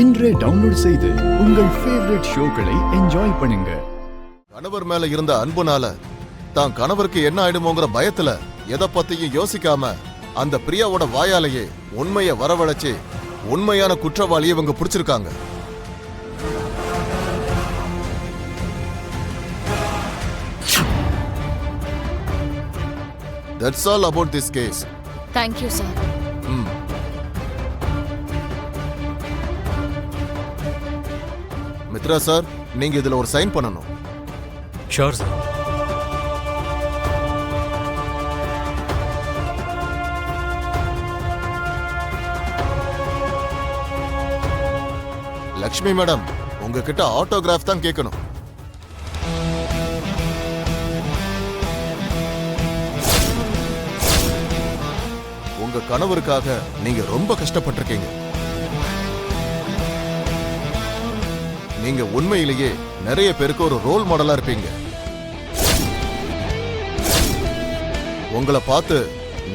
இன்றே டவுன்லோட் செய்து உங்கள் ஃபேவரட் ஷோக்களை என்ஜாய் பண்ணுங்க. கணவர் மேல இருந்த அன்புனால தான் கணவருக்கு என்ன ஆயிடுமோங்கிற பயத்துல எதை பத்தியும் யோசிக்காம அந்த பிரியாவோட வாயாலேயே உண்மையை வரவழைச்சு உண்மையான குற்றவாளியை இவங்க பிடிச்சிருக்காங்க. That's all about this case. Thank you, sir. Mitra sir, நீங்க இதுல ஒரு சைன் பண்ணணும். Sure sir. லக்ஷ்மி மேடம், உங்ககிட்ட ஆட்டோகிராஃப் தான் கேட்கணும். உங்க கணவருக்காக நீங்க ரொம்ப கஷ்டப்பட்டிருக்கீங்க. நீங்க உண்மையிலேயே நிறைய பேருக்கு ஒரு ரோல் மாடலா இருப்பீங்க. உங்களை பார்த்து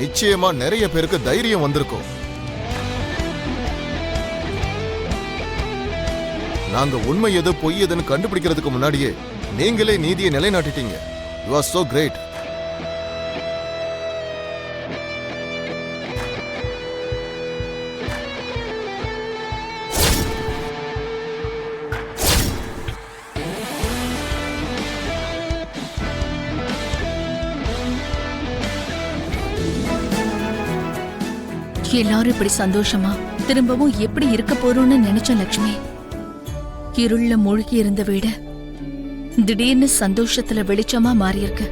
நிச்சயமா நிறைய பேருக்கு தைரியம் வந்திருக்கும். நாங்க உண்மை எது பொய் எதுன்னு கண்டுபிடிக்கிறதுக்கு முன்னாடியே நீங்களே நீதியை நிலைநாட்டிட்டீங்க. You are so great. எல்லாரும் இப்படி சந்தோஷமா திரும்பவும் எப்படி இருக்க போறோம்னு நினைச்ச லட்சுமி, இருள்ல மூழ்கி இருந்த வீடு திடீர்னு சந்தோஷத்துல வெளிச்சமா மாறியிருக்கு.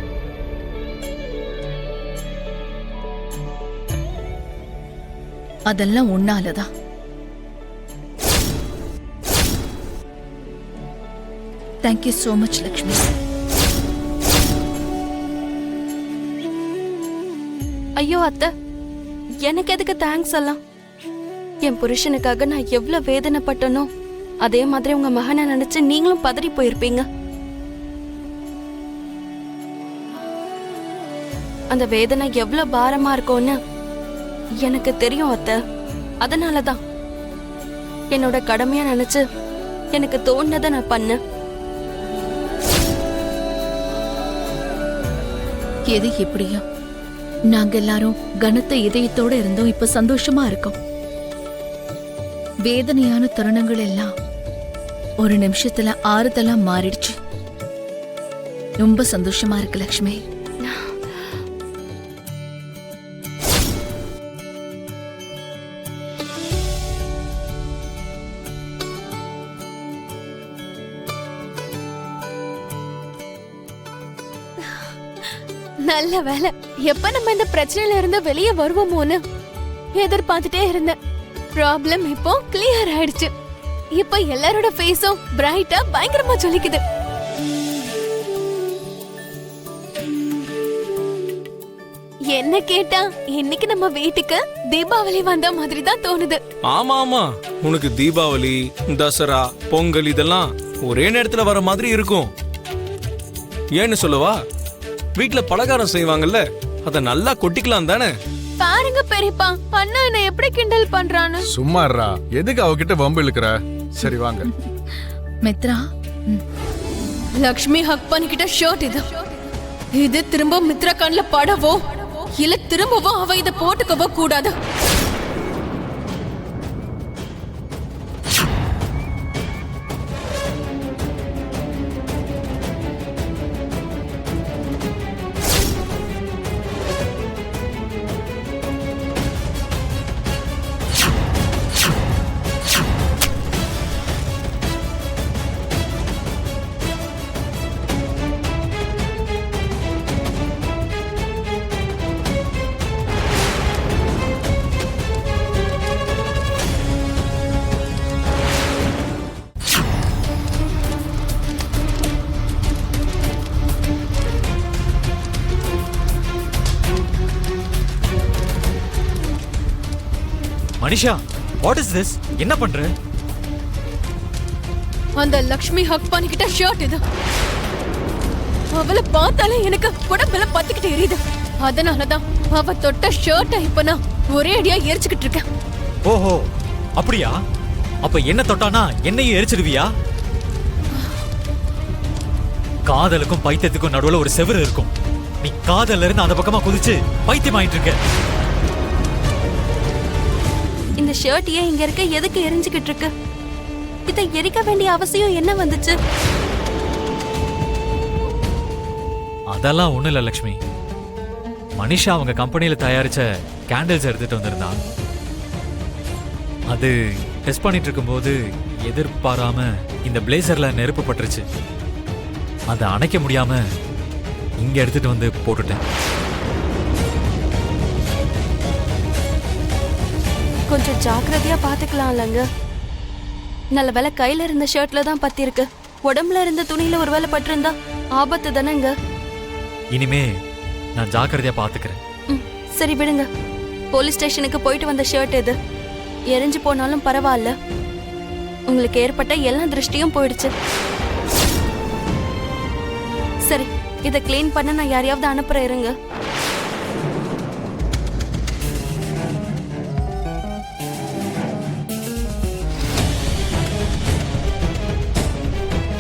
அதெல்லாம் உன்னாலதான். Thank you so much Lakshmi. ஐயோ அத்தை, எனக்கு எதுக்கு தேங்க்ஸ் எல்லாம்? என் புருஷனுக்காக நான் எவ்வளவு வேதனைப்பட்டனோ அதே மாதிரி உங்க மகனை நினைச்சு நீங்களும் பதறி போயிருப்பீங்க. அந்த வேதனை எவ்வளவு பாரமா இருக்கும்னு எனக்கு தெரியும் அத்தை. அதனாலதான் என்னோட கடமையா நினைச்சு எனக்கு தோணுனதை நான் பண்ணேன். எது எப்படியோ நாங்க எல்லாரும் கனத்த இதயத்தோட இருந்தோம். இப்ப சந்தோஷமா இருக்கோம். வேதனையான தருணங்கள் எல்லாம் ஒரு நிமிஷத்துல ஆறுதலா மாறிடுச்சு. ரொம்ப சந்தோஷமா இருக்கு லக்ஷ்மி. நல்ல வேலை, எப்ப நம்ம இந்த பிரச்சனையில இருந்து வெளியே வருவோமோன்னு எதிர்பார்த்துட்டே இருந்தேன். ப்ராப்ளம் இப்போ கிளியர் ஆயிடுச்சு. இப்ப எல்லாரோட ஃபேஸும் பிரைட்டா பயங்கரமா ஜொலிக்குது. என்ன கேட்டா இன்னைக்கு நம்ம வீட்டுக்கு தீபாவளி வந்த மாதிரி தான் தோணுது. ஆமா ஆமா, உனக்கு தீபாவளி, தசரா, பொங்கல் இதெல்லாம் ஒரே நேரத்துல வர மாதிரி இருக்கும். ஏன்னு சொல்லவா, வீட்டுல பலகாரம் செய்வாங்கல்ல, அத நல்லா கொட்டிக்கலாம் தானே. பாருங்க பெரியப்பா, அண்ணா என்ன எப்படி கிண்டல் பண்றான்னு. சும்மாறா, எதுக்கு அவகிட்ட வம்பு இழுக்கிற? சரி வாங்க. மித்ரா, லக்ஷ்மி ஹக் பண்ணிக்கிட்ட ஷர்ட் இது திரும்ப மித்ரா கண்ணுல படவோ இல்ல திரும்பவும் அவ இத போட்டுக்கவோ கூடாது. Manisha, what is this? என்ன பண்ற? அந்த லக்ஷ்மி ஹக் பண்ணிக்கிட்ட ஷர்ட் இது. அவளை பார்த்தாலே எனக்கு உடம்புல பத்திக்கிட்டு எரியுது. அதனாலதான் அவ தொட்ட ஷர்ட்டை இப்ப நான் ஒரே அடியா எரிச்சுக்கிட்டு இருக்கேன். ஓஹோ அப்படியா? அப்ப என்ன தொட்டானா என்னையும் எரிச்சிடுவியா? காதலுக்கும் பைத்தியத்துக்கும் நடுவுல ஒரு செவுரு இருக்கும். நீ காதல்ல இருந்து அந்த பக்கமா குதிச்சு பைத்தியம் ஆயிட்டு இருக்க. இந்த ஷர்ட் ஏன் இங்க இருக்க? எதுக்கு எரிஞ்சுக்கிட்டு இருக்கு? இதை எரிக்க வேண்டிய அவசியம் என்ன வந்துச்சு? அதெல்லாம் ஒண்ணு இல்ல லட்சுமி. மனிஷா அவங்க கம்பெனியில தயாரிச்ச கேண்டில்ஸ் எடுத்துட்டு வந்திருந்தான். அது டெஸ்ட் பண்ணிட்டு இருக்கும்போது எதிர்பாராம இந்த பிளேசர்ல நெருப்பு பட்டுருச்சு. அதை அணைக்க முடியாம இங்க எடுத்துட்டு வந்து போட்டுட்டேன். கொஞ்சம் ஜாக்கிரதையா பாத்துக்கலாம்லங்க. நல்ல வேலை கையில இருந்த ஷர்ட்ல தான் பத்தி இருக்கு. உடம்புல இருந்த துணியில ஒரு வேலை பட்டிருந்தா ஆபத்து தானேங்க. இனிமே நான் ஜாக்கிரதையா பாத்துக்கிறேன். சரி விடுங்க. போலீஸ் ஸ்டேஷனுக்கு போயிட்டு வந்த ஷர்ட் இது. எரிஞ்சு போனாலும் பரவாயில்ல. உங்களுக்கு ஏற்பட்ட எல்லா திருஷ்டியும் போயிடுச்சு. சரி, இதை கிளீன் பண்ண நான் யாரையாவது அனுப்புறேன், இருங்க.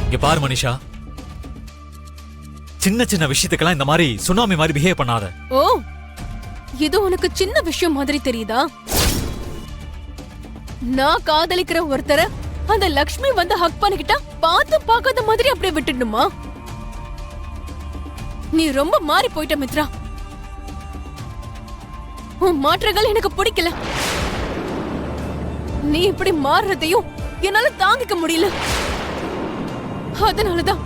இங்க பாரு மனிஷா, சின்ன சின்ன விஷயத்துக்கெல்லாம் இந்த மாதிரி சுனாமி மாதிரி பிஹேவ் பண்ணாத. ஓ, இது உனக்கு சின்ன விஷயம் மாதிரி தெரியுதா? நான் காதலிக்கிற ஒருத்தரை அந்த லக்ஷ்மி வந்து ஹக் பண்ணிக்கிட்டா பார்த்து பார்க்காத மாதிரி அப்படியே விட்டுடுமா? நீ ரொம்ப மாறி போயிட்ட மித்ரா. உன் மாற்றங்கள் எனக்கு பிடிக்கல. நீ இப்படி மாறுறதையும் என்னால தாங்கிக்க முடியல. அதனாலதான்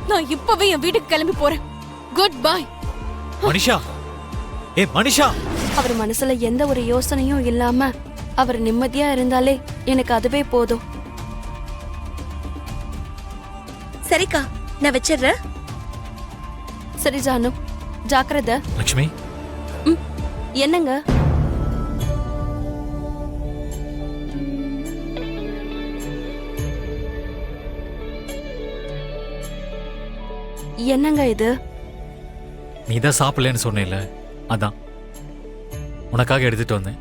நான் இப்பவே என் வீட்டுக்கு கிளம்பி போறேன். Good bye. மனிஷா, ஏ மனிஷா. அவர் மனசுல எந்த ஒரு யோசனையும் இல்லாம அவர் நிம்மதியா இருந்தாலே எனக்கு அதுவே போதும். சரிக்கா, நான் வச்சிடுறேன். சரி ஜானு, ஜாக்கிரதை. லட்சுமி, என்னங்க? என்னங்க இது? நீ தான் சாப்பிடலன்னு சொன்னேல, அதான் உனக்காக எடுத்துட்டு வந்தேன்.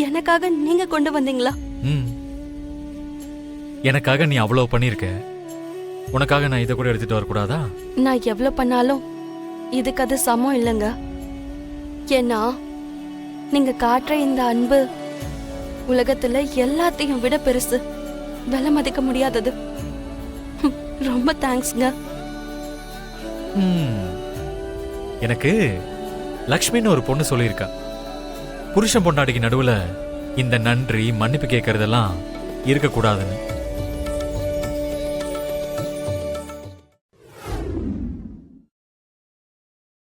எனக்காக நீங்க கொண்டு வந்தீங்களா? எனக்காக நீ அவ்வளவு பண்ணிருக்க, உனக்காக நான் இதை கூட எடுத்துட்டு வரக்கூடாதா? நான் எவ்வளவு பண்ணாலும் இதுக்கு அது சமம் இல்லைங்க. ஏன்னா நீங்க காட்டுற இந்த அன்பு உலகத்துல எல்லாத்தையும் விட பெருசு, விலை மதிக்க முடியாதது. ரொம்ப தேங்க்ஸ்ங்க. எனக்கு லக்ஷ்மின்னு ஒரு பொண்ணு சொல்லியிருக்கா, புருஷன் பொண்டாட்டிக்கு நடுவுல இந்த நன்றி மன்னிப்பு கேட்கறதெல்லாம் இருக்கக்கூடாதுன்னு.